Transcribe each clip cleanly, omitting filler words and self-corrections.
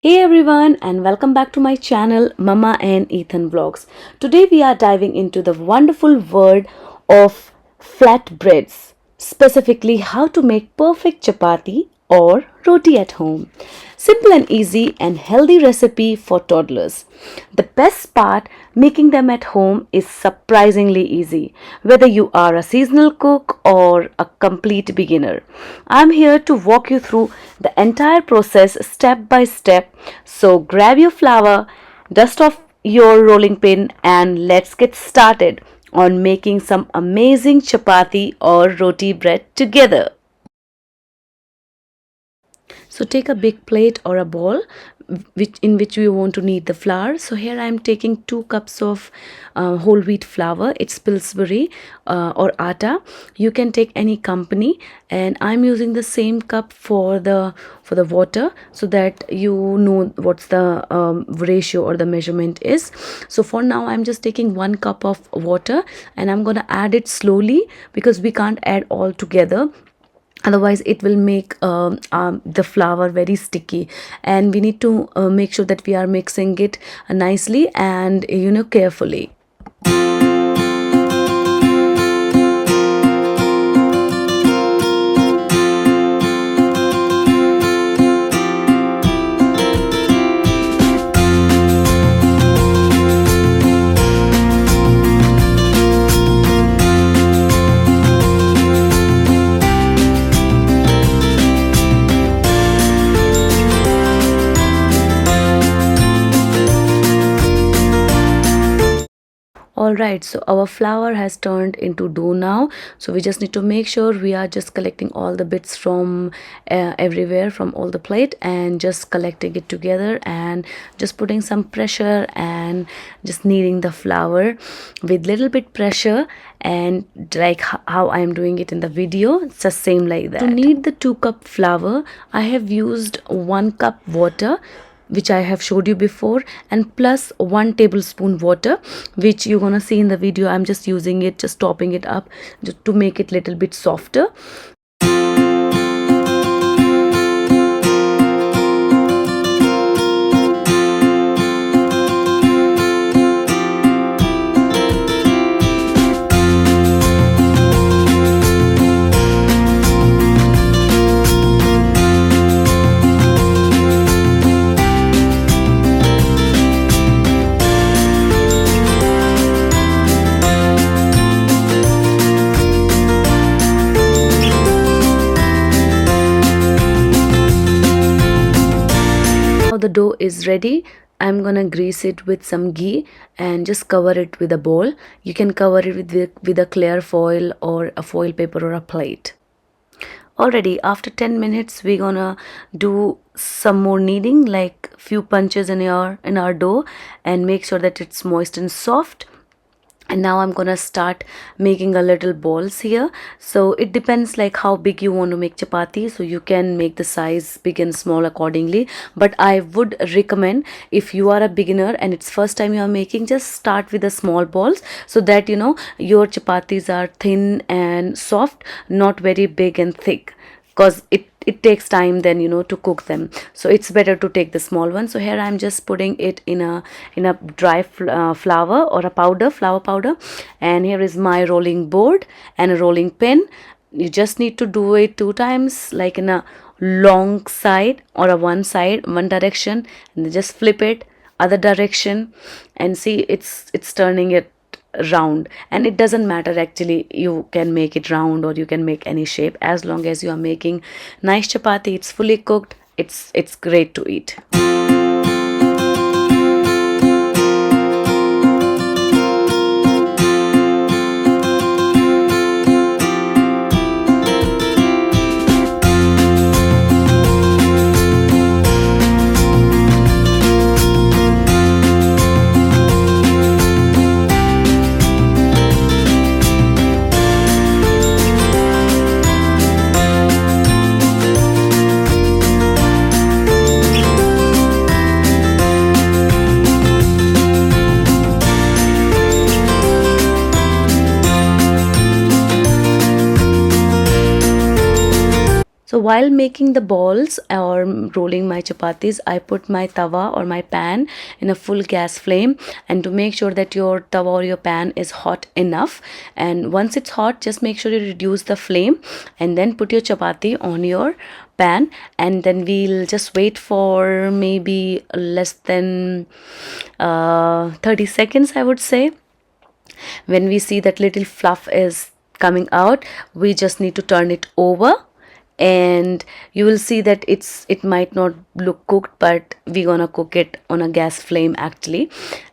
Hey everyone, and welcome back to my channel Mama and Ethan Vlogs. Today we are diving into the wonderful world of flatbreads, specifically how to make perfect chapati or roti at home. Simple and easy and healthy recipe for toddlers. The best part, making them at home is surprisingly easy, whether you are a seasonal cook or a complete beginner. I'm here to walk you through the entire process step by step. So grab your flour, dust off your rolling pin, and let's get started on making some amazing chapati or roti bread together. So take a big plate or a bowl in which we want to knead the flour. So here I am taking 2 cups of whole wheat flour. It's Pillsbury or atta. You can take any company, and I'm using the same cup for the water so that you know what's the ratio or the measurement is. So for now I'm just taking 1 cup of water, and I'm gonna add it slowly because we can't add all together, otherwise it will make the flour very sticky, and we need to make sure that we are mixing it nicely and carefully. Alright, so our flour has turned into dough now. So we just need to make sure we are just collecting all the bits from everywhere, from all the plate, and just collecting it together and just putting some pressure and just kneading the flour with little bit pressure, and like how I am doing it in the video, it's the same like that. To knead the 2 cup flour, I have used 1 cup water, which I have showed you before, and plus 1 tablespoon water, which you're gonna see in the video. I'm just using it, just topping it up just to make it little bit softer. The dough is ready. I'm gonna grease it with some ghee and just cover it with a bowl. You can cover it with a clear foil or a foil paper or a plate. Already after 10 minutes we're gonna do some more kneading, like few punches in our dough, and make sure that it's moist and soft. And now I'm gonna start making a little balls here. So it depends like how big you want to make chapati, so you can make the size big and small accordingly. But I would recommend, if you are a beginner and it's first time you are making, just start with the small balls so that your chapatis are thin and soft, not very big and thick, because it takes time then to cook them. So it's better to take the small one. So here I'm just putting it in a dry flour or a flour powder, and here is my rolling board and a rolling pin. You just need to do it 2 times, like in a long side or a one direction, and then just flip it other direction, and see it's turning it round. And it doesn't matter actually, you can make it round or you can make any shape, as long as you are making nice chapati, it's fully cooked, it's great to eat. while making the balls or rolling my chapatis, I put my tawa or my pan in a full gas flame, and to make sure that your tawa or your pan is hot enough, and once it's hot, just make sure you reduce the flame and then put your chapati on your pan, and then we'll just wait for maybe less than 30 seconds, I would say. When we see that little fluff is coming out, we just need to turn it over, and you will see that it might not look cooked, but we're gonna cook it on a gas flame actually.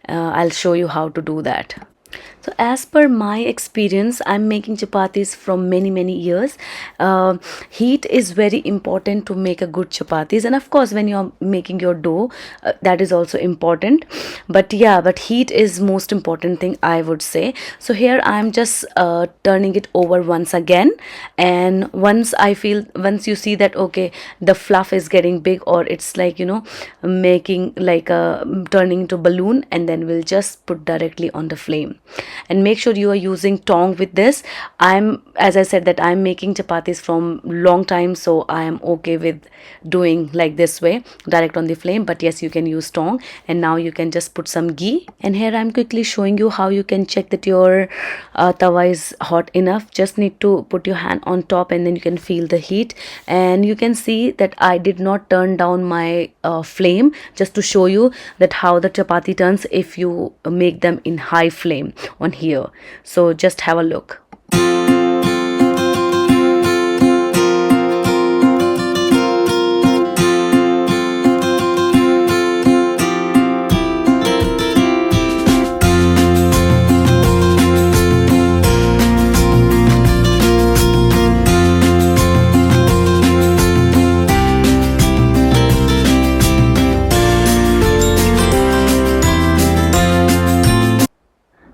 I'll show you how to do that. So as per my experience, I'm making chapatis from many years. Heat is very important to make a good chapatis, and of course when you're making your dough, that is also important. But yeah, but heat is most important thing, I would say. So here I'm just turning it over once again, and once you see that okay, the fluff is getting big, or it's like, you know, making like a turning into balloon, and then we'll just put directly on the flame. And make sure you are using tong with this. As I said, that I'm making chapatis from long time, so I am okay with doing like this way, direct on the flame. But yes, you can use tong. And now you can just put some ghee, and here I'm quickly showing you how you can check that your tawa is hot enough. Just need to put your hand on top, and then you can feel the heat, and you can see that I did not turn down my flame, just to show you that how the chapati turns if you make them in high flame on here. So just have a look.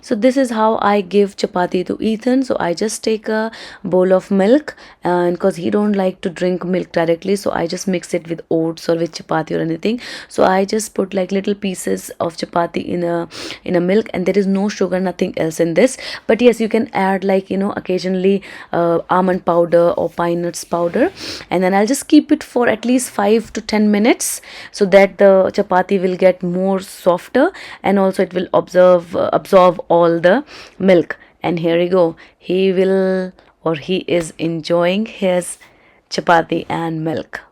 So this is how I give chapati to Ethan. So I just take a bowl of milk, and because he don't like to drink milk directly, so I just mix it with oats or with chapati or anything. So I just put like little pieces of chapati in a milk, and there is no sugar, nothing else in this. But yes, you can add, like, you know, occasionally almond powder or pine nuts powder, and then I'll just keep it for at least 5 to 10 minutes, so that the chapati will get more softer, and also it will absorb all the milk. And here you go, he is enjoying his chapati and milk.